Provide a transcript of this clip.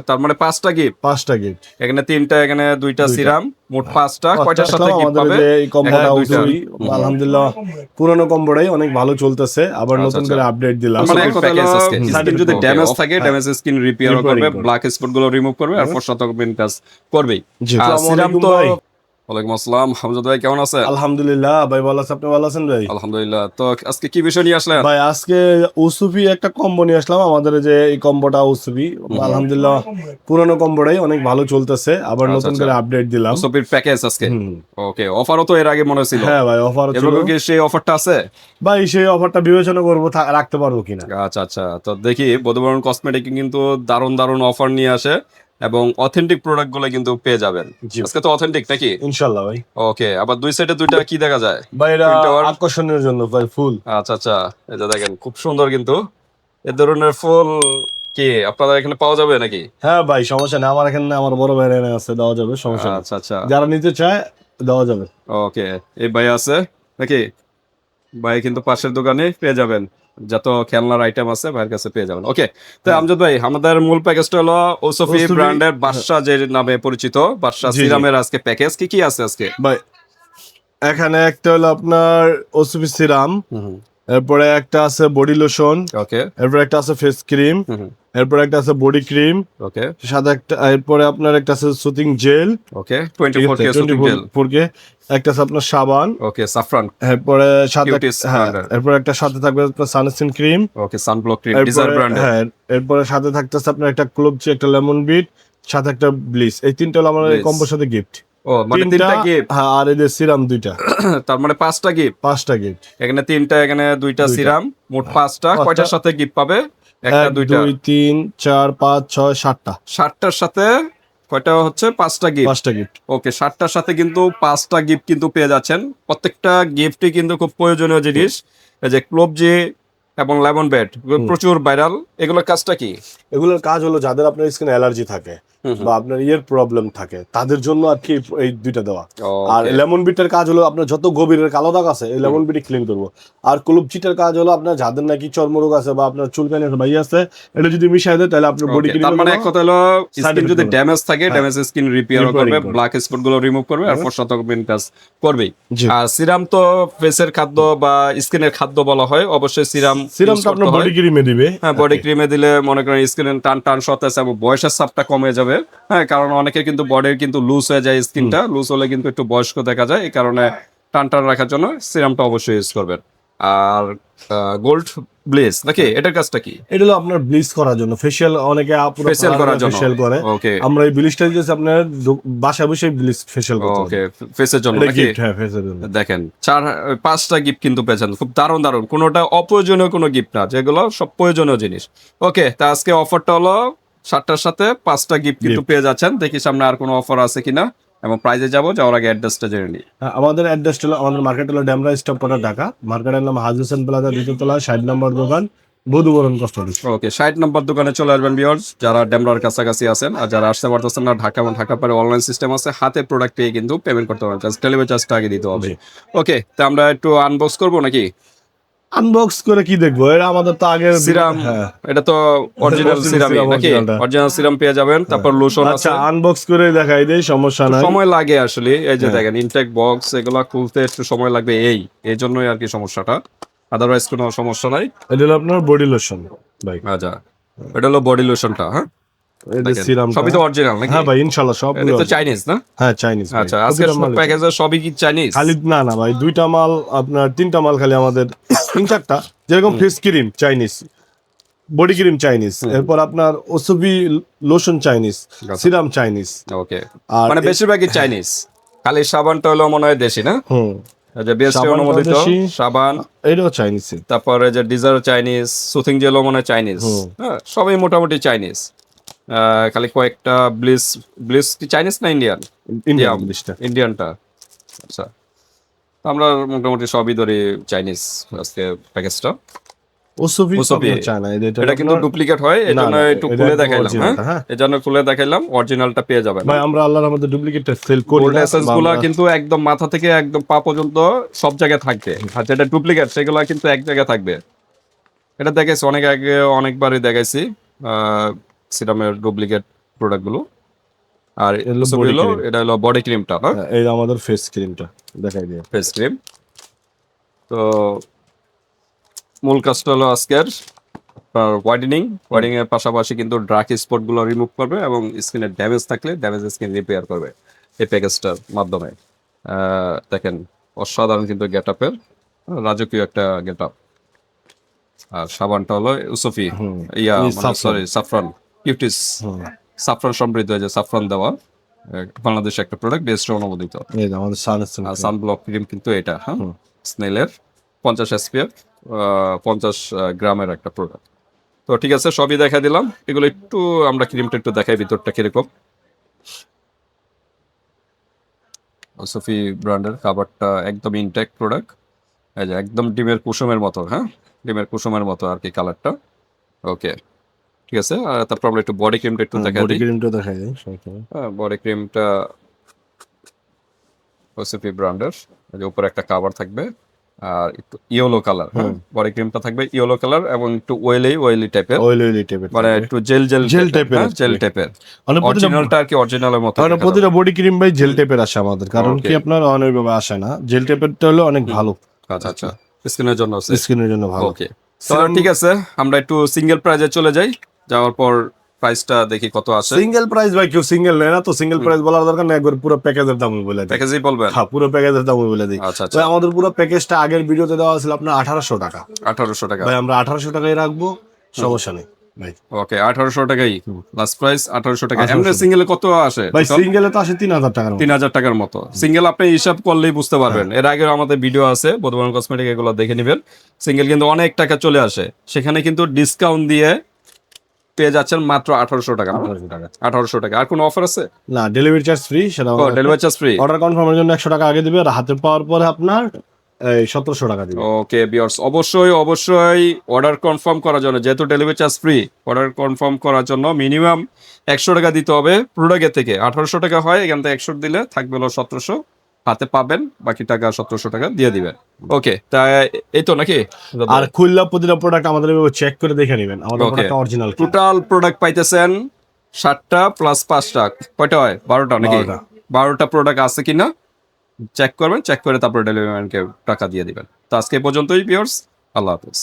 তার মানে পাঁচটা গিফট। পাঁচটা গিফট, এখানে তিনটা, এখানে দুইটা সিরাম, মোট পাঁচটা। কয়টার সাথে গিফট পাবে? এই কম্বোটা দুইটা। আলহামদুলিল্লাহ পুরনো কম্বোটাই অনেক ভালো চলতেছে, আবার নতুন করে আপডেট দিলাম। মানে এক কথা হলো স্কিন যদি ড্যামেজ থাকে, ড্যামেজ স্কিন রিপেয়ারও করবে, ব্ল্যাক স্পট গুলো রিমুভ করবে, আর 4 কাজ করবেই। আর সিরাম তো ওয়ালাইকুম আসসালাম, হামজাদ ভাই কেমন আছেন? আলহামদুলিল্লাহ ভাই ভালো আছেন, আপনি ভালো আছেন ভাই? আলহামদুলিল্লাহ। তো আজকে কি বিষয় নিয়ে আসলেন ভাই? আজকে উসুফি একটা কম্বো নিয়ে আসলাম, আমাদের যে এই কম্বোটা উসুফি আলহামদুলিল্লাহ পুরনো কম্বোটাই অনেক ভালো চলতেছে, আবার নতুন করে আপডেট দিলাম। উসুফির প্যাকেজ আজকে। ওকে, অফারও তো এর আগে মনে ছিল। হ্যাঁ ভাই, অফার ছিল। এবার কি সেই অফারটা আছে? ভাই সেই অফারটা বিবেচনা করব, রাখতে পারবো কিনা। আচ্ছা আচ্ছা, তো দেখি বধুবরণ কসমেটিক কিন্তু দারুণ দারুণ অফার নিয়ে আসে, এবং অথেন্টিক প্রোডাক্ট গুলো কিন্তু পেয়ে যাবেন আজকে। তো অথেন্টিক নাকি? ইনশাআল্লাহ ভাই। ওকে, আবার দুই সাইডে দুইটা কি দেখা যায় ভাই? এটা আকর্ষণের জন্য ভাই, ফুল। আচ্ছা আচ্ছা, এই যে দেখেন খুব সুন্দর কিন্তু এ ধরনের ফুল কি আপনাদের এখানে পাওয়া যাবে নাকি? হ্যাঁ ভাই, সমস্যা নেই, আমার এখানে আমার বড় ভাই আছে, দেওয়া যাবে, সমস্যা নেই। আচ্ছা আচ্ছা, যারা নিতে চায় দেওয়া যাবে। ওকে, এই ভাই আছে নাকি? ভাই কিন্তু পাশের দোকানে পেয়ে যাবেন, যত খেলনার আইটেম আছে ভাইয়ের কাছে পেয়ে যাবেন। ওকে, তো আমজাদ ভাই, আমাদের মূল প্যাকেজটা হলো ওসফি ব্র্যান্ডের বাদশা, যে নামে পরিচিত বাদশা সিরামের আজকে প্যাকেজ। কি কি আছে আজকে ভাই? এখানে একটা হলো আপনার ওসফি সিরাম, এরপরে একটা আছে বডি লোশন, ওকে, এরপরে একটা আছে ফেস ক্রিম, এরপরে একটা আছে বডি ক্রিম, ওকে, সাথে একটা, এরপরে আপনার একটা আছে সুতিং জেল, ওকে 24K সুতিং জেল, 24K, একটা আছে আপনার সাবান, ওকে, সাফরান, এরপরে সাথে হ্যাঁ, এরপরে একটা সাথে থাকবে আপনার সানস্ক্রিন ক্রিম, ওকে, সানব্লক ক্রিম ডিজায়ার ব্র্যান্ডের। হ্যাঁ, এরপরে সাথে থাকতেছে আপনার একটা ক্লোবজি, একটা লেমন বিট, সাথে একটা ব্লিস। এই তিনটা হলো আমার কম্বোর সাথে গিফট। ও মানে তিনটা গিফট। হ্যাঁ, আর এই যে সিরাম দুইটা। তার মানে পাঁচটা গিফট। পাঁচটা গিফট, এখানে তিনটা, এখানে দুইটা সিরাম, মোট পাঁচটা। কয়টার সাথে গিফট পাবে? একটা, দুইটা, 2 3 4 5 6 7টা। 7টার সাথে কয়টা হচ্ছে? পাঁচটা গিফট। পাঁচটা গিফট, ওকে, 7টার সাথে কিন্তু পাঁচটা গিফট কিন্তু পেয়ে যাচ্ছেন। প্রত্যেকটা গিফটই কিন্তু খুব প্রয়োজনীয় জিনিস। এই যে ক্লোবজি এবং লেমন বেড প্রচুর ভাইরাল, এগুলোর কাজটা কি? এগুলোর কাজ হলো যাদের আপনার স্কিন অ্যালার্জি থাকে বা আপনার ইয়ের প্রবলেম থাকে তাদের জন্য আর কি এই দুইটা দেওয়া। আর লেমন বিটের কাজ হলো আপনার যত গভীরের কালো দাগ আছে এই লেমন বিটে ক্লিন করবো। আর ক্লোবজিটার কাজ হলো আপনার যাদের নাকি চর্মরোগ আছে বা আপনার চুলকানি আছে ভাই আছে, এটা যদি মিশাই দেয় তাহলে আপনার বডি ক্লিন। তার মানে এক কথা হলো স্কিন যদি ড্যামেজ থাকে, ড্যামেজ স্কিন রিপেয়ারও করবে, ব্ল্যাক স্পট গুলো রিমুভ করবে, আর 4 কাজ করবেই। আর সিরাম তো ফেসের খাদ্য বা স্কিনের খাদ্য বলা হয়, অবশ্যই সিরামটা আপনার বডি ক্রিমে দিবে। হ্যাঁ, বডি ক্রিমে দিলে মনে করেন স্কিনের টান টান সতেজ এবং বয়সের চাপটা কমে যাবে। হ্যাঁ, কারণ অনেকের কিন্তু বডির কিন্তু লুজ হয়ে যায়, স্কিনটা লুজ হলে কিন্তু একটু বয়স্ক দেখা যায়, এই কারণে টান টান রাখার জন্য সিরামটা অবশ্যই ইউজ করবেন। আর গোল্ড ব্লিচ নাকি, এটার কাজটা কি? এটা হলো আপনার ব্লিচ করার জন্য, ফেশিয়াল অনেকে ফেশিয়াল করার জন্য ফেশিয়াল করে। ওকে, আমরা এই ব্লিচটা দিতেছি আপনার বাসায় বসে ব্লিচ ফেশিয়াল করতে। ওকে, ফেসের জন্য নাকি? হ্যাঁ, ফেসের জন্য। দেখেন 5টা গিফট কিন্তু পেয়েছেন, খুব দারুণ দারুণ, কোনোটা অপ্রয়োজনীয় কোনো গিফট না, যেগুলো সব প্রয়োজনীয় জিনিস। ওকে, তা আজকে অফারটা হলো 7টার সাথে 5টা গিফট কিন্তু পেয়ে যাচ্ছেন। দেখি সামনে আর কোনো অফার আছে কিনা, এবং প্রাইজে যাওয়ার আগে অ্যাড্রেসটা জেনে নিই। আমাদের অ্যাড্রেসটা হলো, আমাদের মার্কেট হলো ডেমরা স্টপ করা, ঢাকা। মার্কেটের নাম হাজি হোসেন প্লাজা, দ্বিতীয়তলা, 60 নম্বর দোকান, বধুবরণ কসমেটিক্স। ওকে, 60 নম্বর দোকানে চলে আসবেন ভিউয়ার্স, যারা ডেমরার কাছাকাছি আছেন। আর যারা আসতে পারতেছেন না, ঢাকা এবং ঢাকা পরে অনলাইন সিস্টেম আছে, হাতে প্রোডাক্ট পেয়ে কিন্তু পেমেন্ট করতে পারবেন, জাস্ট ডেলিভারি চার্জটা আগে দিতে হবে। ওকে, তো আমরা একটু আনবক্স করবো নাকি? আনবক্স করে কি দেখবো? এটা আমাদের তো আগের সিরাম, এটা তো অরিজিনাল সিরাম নাকি? অরিজিনাল সিরাম পেয়ে যাবেন, তারপর লোশন আছে। আচ্ছা, আনবক্স করে দেখাই দেই, সমস্যা নাই। সময় লাগে আসলে, এই যে দেখেন ইনটেক বক্স, এগুলা খুলতে একটু সময় লাগবে, এই জন্যই আর কি সমস্যাটা, আদারওয়াইজ কোনো সমস্যা নাই। এটা হলো আপনার বডি লোশন ভাই। আচ্ছা, এটা হলো বডি লোশনটা। হ্যাঁ, এটা সিরাম সবই তো অরিজিনাল নাকি? হ্যাঁ ভাই, ইনশাআল্লাহ সব। এটা তো চাইনিজ না? হ্যাঁ, চাইনিজ। আচ্ছা, আজকে প্যাকেজে সবই কি চাইনিজ? খালি না ভাই, দুইটা মাল আপনার, তিনটা মাল খালি আমাদের, 3-4টা। যেরকম face cream Chinese, body cream Chinese, এরপর আপনার ওসবি লোশন চাইনিজ, সিরাম চাইনিজ। ওকে, মানে বেশিরভাগই চাইনিজ, খালি সাবানটা হলো মনে হয় দেশি না? যে বিএসটি অনুমোদিত সাবান, এটাও চাইনিজ। তারপরে যে ডিজার চাইনিজ, সুথিং জেলও মনে হয় চাইনিজ। হ্যাঁ, সবই মোটামুটি চাইনিজ। খালি কয়েকটা ব্লিস কি চাইনিজ না ইন্ডিয়ান? ইন্ডিয়ানটা। আচ্ছা, আমরা মোটামুটি সবই ধরি চাইনিজ আজকে প্যাকেজটা। এটা কিন্তু ডুপ্লিকেট হয়, এজন্য একটু খুলে দেখাইলাম। হ্যাঁ, এজন্য খুলে দেখাইলাম, অরিজিনালটা পেয়ে যাবেন ভাই। আমরা আল্লাহর রহমতে ডুপ্লিকেটটা সেল করি না। এসেন্সগুলো কিন্তু একদম মাথা থেকে একদম পা পর্যন্ত সব জায়গায় থাকবে, আর যেটা ডুপ্লিকেট সেগুলো কিন্তু এক জায়গায় থাকবে। এটা দেখাইছি অনেক আগে, অনেকবারই দেখাইছি। সিরামের ডুপ্লিকেট প্রোডাক্টগুলো। আর এগুলো body cream। এটা হলো বডি ক্রিমটা, হ্যাঁ এই আমাদের ফেস ক্রিমটা দেখাই দিয়ে। Face cream. তো মূল কাজটা হলো আজকের হোয়াইটেনিং এর পাশাপাশি কিন্তু ডার্ক স্পট গুলো রিমুভ করবে এবং স্কিনের ড্যামেজ থাকলে ড্যামেজ স্কিন রিপেয়ার করবে এই প্যাকেজটার মাধ্যমে। দেখেন অসাধারণ কিন্তু গেট আপের, রাজকীয় একটা গেট আপ। আর সাবানটা হলো ইউসুফি ইয়া সরি সাফরান কিউটিস, সাফরান সমৃদ্ধ, যে সাফরান দেওয়া বাংলাদেশে একটা প্রোডাক্ট বেস্ট অনুমোদিত। এই যে আমাদের সানব্লক ক্রিম কিন্তু এটা, হ্যাঁ স্নেলের 50 SPF 50 গ্রামের একটা প্রোডাক্ট। তো ঠিক আছে, সবই দেখা দিলাম। এগুলো একটু আমরা ক্রিমটা একটু দেখাই ভিতরটা কিরকম। সোফি ব্র্যান্ডের খাবারটা একদম ইনটেক্ট প্রোডাক্ট, এই যে একদম ডিমের কুসুমের মতো, হ্যাঁ ডিমের কুসুমের মতো আর কি কালারটা। ওকে ঠিক আছে, আর তারপর আমরা একটু বডি ক্রিমটা একটু দেখা বডি দিই। ক্রিমটা দেখাই দিই। হ্যাঁ বডি ক্রিমটা সোফি ব্র্যান্ডের, এই যে উপরে একটা কভার থাকবে আর একটু ইয়েলো কালার, হ্যাঁ বডি ক্রিমটা থাকবে ইয়েলো কালার এবং একটু ওয়েলি টাইপের, অয়েলি টাইপের, মানে একটু জেল টাইপের, জেল টাইপের। মানে অরিজিনালটা আর কি অরিজিনালের মতো। মানে প্রতিটা বডি ক্রিম ভাই জেল টাইপের আসে আমাদের, কারণ কি আপনার অনেকভাবে আসে না, জেল টাইপেরটা হলো অনেক ভালো। আচ্ছা স্কিনের জন্য আছে, স্কিনের জন্য ভালো। ওকে তো ঠিক আছে, আমরা একটু সিঙ্গেল প্রাইজে চলে যাই। যাওয়ার পর প্রাইসটা দেখি কত আছে। সিঙ্গেল প্রাইস ভাই কেউ সিঙ্গেল নেয় না, তো সিঙ্গেল প্রাইস বলার দরকার নেই, একবার পুরো প্যাকেজের দাম বলে দিই। প্যাকেজই বলবেন? হ্যাঁ পুরো প্যাকেজের দাম বলে দিই। আচ্ছা ভাই আমাদের পুরো প্যাকেজটা আগের ভিডিওতে দেওয়া ছিল আপনার 1800 টাকা। 1800 টাকা ভাই আমরা 1800 টাকায় রাখবো, সমস্যা নেই ভাই। ওকে 1800 টাকাই লাস্ট প্রাইস, 1800 টাকা। এমনি সিঙ্গেলে কত আসে ভাই? সিঙ্গেলে তো আসে 3000 টাকার মতো। 3000 টাকার মতো সিঙ্গেল, আপনি হিসাব করলেই বুঝতে পারবেন। এর আগে আমাদের ভিডিও আছে বর্ধমান কসমেটিক, এগুলো দেখে নেবেন। সিঙ্গেল কিন্তু অনেক টাকা চলে আসে, সেখানে কিন্তু ডিসকাউন্ট দিয়ে পেয়ে যাচ্ছেন মাত্র 1800 টাকা। 1800 টাকা। আর কোনো অফার আছে? না, ডেলিভারি চার্জ ফ্রি, সেটা ডেলিভারি চার্জ ফ্রি। অর্ডার কনফার্মের জন্য 100 টাকা আগে দিবে, আর হাতে পাওয়ার পরে আপনার 1700 টাকা দিবে। ওকে ভিউয়ার্স, অবশ্যই অর্ডার কনফার্ম করার জন্য, যেহেতু delivery charge free, order confirm করার জন্য মিনিমাম 100 টাকা দিতে হবে প্রোডাক্টের থেকে। 1800 টাকা হয়, এখান থেকে 100 দিলে থাকবে হলো 1700, হাতে পাবেন বাকি টাকা 1700 টাকা দিয়ে দিবেন। ওকে তা এই তো নাকি? আর খুললা প্রতিটা প্রোডাক্ট আমাদের চেক করে দেখে নেবেন আমাদের প্রোডাক্ট অরিজিনাল। টোটাল প্রোডাক্ট পাইতেছেন 7টা প্লাস 5টা, কয়টা হয়? 12টা নাকি? 12টা প্রোডাক্ট আছে কিনা চেক করবেন, চেক করে তারপর ডেলিভারি ম্যানকে টাকা দিয়ে দিবেন। তো আজকে পর্যন্তই ভিউয়ার্স, আল্লাহ হাফেজ।